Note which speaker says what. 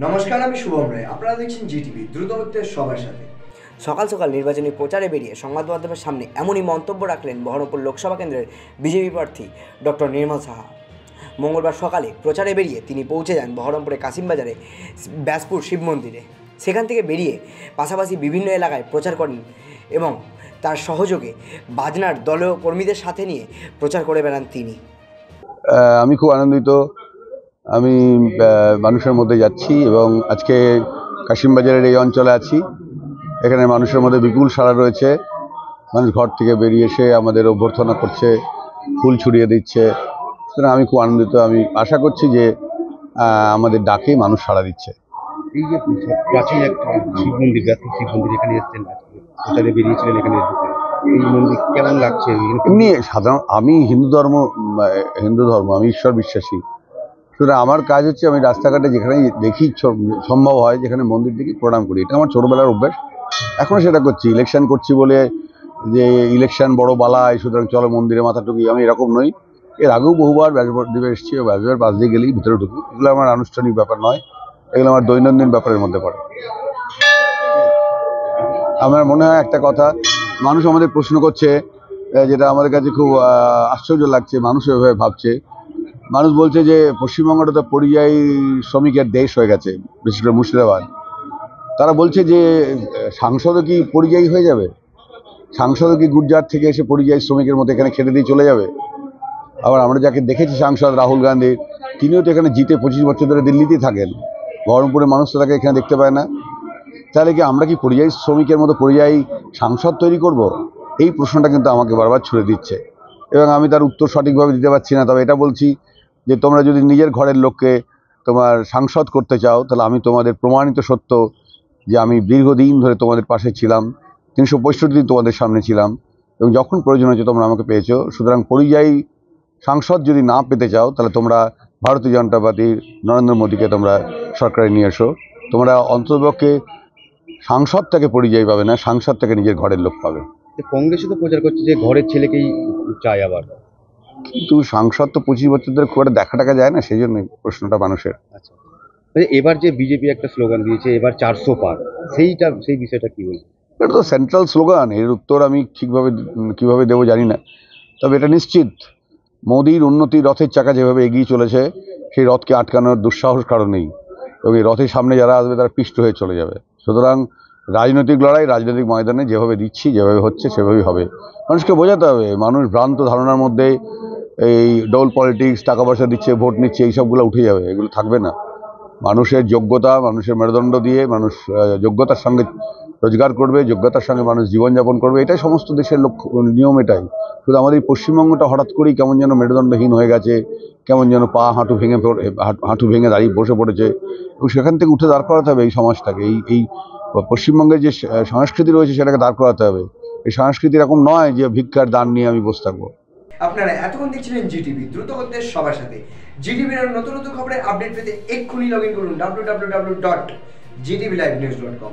Speaker 1: নমস্কার, আমি শুভম রায়। আপনারা দেখছেন জিটিভি, দ্রুত হচ্ছে সবার সাথে।
Speaker 2: সকাল সকাল নির্বাচনী প্রচারে বেরিয়ে সংবাদ মাধ্যমের সামনে এমনই মন্তব্য রাখলেন বহরমপুর লোকসভা কেন্দ্রের বিজেপি প্রার্থী ডক্টর নির্মল সাহা। মঙ্গলবার সকালে প্রচারে বেরিয়ে তিনি পৌঁছে যান বহরমপুরের কাশিমবাজারে ব্যাসপুর শিব মন্দিরে। সেখান থেকে বেরিয়ে পাশাপাশি বিভিন্ন এলাকায় প্রচার করেন এবং তার সহযোগে বাজনার দলীয় কর্মীদের সাথে নিয়ে প্রচার করে বেড়ান তিনি।
Speaker 3: আমি খুব আনন্দিত। আমি মানুষের মধ্যে যাচ্ছি এবং আজকে কাশিমবাজারের এই অঞ্চলে আছি। এখানে মানুষের মধ্যে বিপুল সাড়া রয়েছে। মানুষ ঘর থেকে বেরিয়ে এসে আমাদের অভ্যর্থনা করছে, ফুল ছড়িয়ে দিচ্ছে। সুতরাং আমি খুব আনন্দিত। আমি আশা করছি যে আমাদের ডাকে মানুষ সাড়া দিচ্ছে।
Speaker 4: এই যে প্রাচীন একটা শিব মন্দির, ব্যাপক শিব মন্দির, এখানে এসেছেন, প্রচারে বেরিয়েছিলেন, এখানে এই মন্দির কেমন লাগছে?
Speaker 3: এমনি সাধারণ আমি হিন্দু ধর্ম, আমি ঈশ্বর বিশ্বাসী। সুতরাং আমার কাজ হচ্ছে আমি রাস্তাঘাটে যেখানে দেখি সম্ভব হয়, যেখানে মন্দির দেখি প্রণাম করি। এটা আমার ছোটোবেলার অভ্যাস, এখনও সেটা করছি। ইলেকশন করছি বলে যে ইলেকশন বড় বালাই, সুতরাং চলো মন্দিরে মাথা টুকি, আমি এরকম নই। এর আগেও বহুবার ব্যাসদেবে এসেছি, ব্যাসদেবের পাশ দিয়ে গেলেই ভিতরে ঢুকি। এগুলো আমার আনুষ্ঠানিক ব্যাপার নয়, এগুলো আমার দৈনন্দিন ব্যাপারের মধ্যে পড়ে। আমার মনে হয় একটা কথা মানুষ আমাদের প্রশ্ন করছে, যেটা আমাদের কাছে খুব আশ্চর্য লাগছে। মানুষ এভাবে ভাবছে। মানুষ বলছে যে পশ্চিমবঙ্গটা তো পরিযায়ী শ্রমিকের দেশ হয়ে গেছে, বিশেষ করে মুর্শিদাবাদ। তারা বলছে যে সাংসদও কি পরিযায়ী হয়ে যাবে? সাংসদও কি গুজরাট থেকে এসে পরিযায়ী শ্রমিকের মতো এখানে খেটে দিয়ে চলে যাবে? আবার আমরা যাকে দেখেছি সাংসদ রাহুল গান্ধী, তিনিও তো এখানে জিতে 25 বছর ধরে দিল্লিতেই থাকেন। বহরমপুরের মানুষ তো তাকে এখানে দেখতে পায় না। তাহলে কি আমরা কি পরিযায়ী শ্রমিকের মতো পরিযায়ী সাংসদ তৈরি করব? এই প্রশ্নটা কিন্তু আমাকে বারবার ছুড়ে দিচ্ছে এবং আমি তার উত্তর সঠিকভাবে দিতে পারছি না। তবে এটা বলছি যে তোমরা যদি নিজের ঘরের লোককে তোমার সাংসদ করতে চাও, তাহলে আমি তোমাদের প্রমাণিত সত্য যে আমি দীর্ঘদিন ধরে তোমাদের পাশে ছিলাম, 365 দিন তোমাদের সামনে ছিলাম এবং যখন প্রয়োজন হয়েছে তোমরা আমাকে পেয়েছো। সুতরাং পরিযায়ী সাংসদ যদি না পেতে চাও, তাহলে তোমরা ভারতীয় জনতা পার্টির নরেন্দ্র মোদীকে তোমরা সরকারে নিয়ে এসো। তোমরা অন্ততপক্ষে সাংসদটাকে পরিযায়ী পাবে না, সাংসদটাকে নিজের ঘরের লোক পাবে।
Speaker 4: কংগ্রেসে তো প্রচার করছে যে ঘরের ছেলেকেই চায় আবার,
Speaker 3: কিন্তু সাংসদ তো 25 বছর ধরে খুব একটা দেখা টাকা যায় না, সেই জন্যই প্রশ্নটা মানুষের।
Speaker 4: আচ্ছা, এবার যে বিজেপি একটা স্লোগান দিয়েছে, এবার 400 পার, সেই বিষয়টা কি বলবো?
Speaker 3: এটা তো সেন্ট্রাল স্লোগান, এর উত্তর আমি ঠিকভাবে কীভাবে দেবো জানি না। তবে এটা নিশ্চিত, মোদির উন্নতির রথের চাকা যেভাবে এগিয়ে চলেছে, সেই রথকে আটকানোর দুঃসাহস কারণ নেই এবং এই রথের সামনে যারা আসবে তারা পিষ্ট হয়ে চলে যাবে। সুতরাং রাজনৈতিক লড়াই রাজনৈতিক ময়দানে যেভাবে দিচ্ছি, যেভাবে হচ্ছে সেভাবেই হবে। মানুষকে বোঝাতে হবে। মানুষ ভ্রান্ত ধারণার মধ্যে এই ডোল পলিটিক্স, টাকা পয়সা দিচ্ছে, ভোট নিচ্ছে, এইসবগুলো উঠে যাবে, এগুলো থাকবে না। মানুষের যোগ্যতা, মানুষের মেরুদণ্ড দিয়ে মানুষ যোগ্যতার সঙ্গে রোজগার করবে, যোগ্যতার সঙ্গে মানুষ জীবনযাপন করবে। এটাই সমস্ত দেশের লক্ষ্য, নিয়ম এটাই। শুধু আমাদের এই পশ্চিমবঙ্গটা হঠাৎ করেই কেমন যেন মেরুদণ্ডহীন হয়ে গেছে, কেমন যেন পা হাঁটু ভেঙে দাঁড়িয়ে বসে পড়েছে এবং সেখান থেকে উঠে দাঁড় করাতে হবে এই সমাজটাকে। এই পশ্চিমবঙ্গের যে সংস্কৃতি রয়েছে সেটাকে দাঁড় করাতে হবে। এই সংস্কৃতি এরকম নয় যে ভিক্ষার দান নিয়ে আমি বসে থাকবো।
Speaker 1: আপনারা এতক্ষণ দেখছিলেন জিটিভি, দ্রুত হচ্ছে সবার সাথে। জিটিভির নতুন নতুন খবরের আপডেট পেতে এক্ষুনি লগ ইন করুন www.gtvlivenews.com।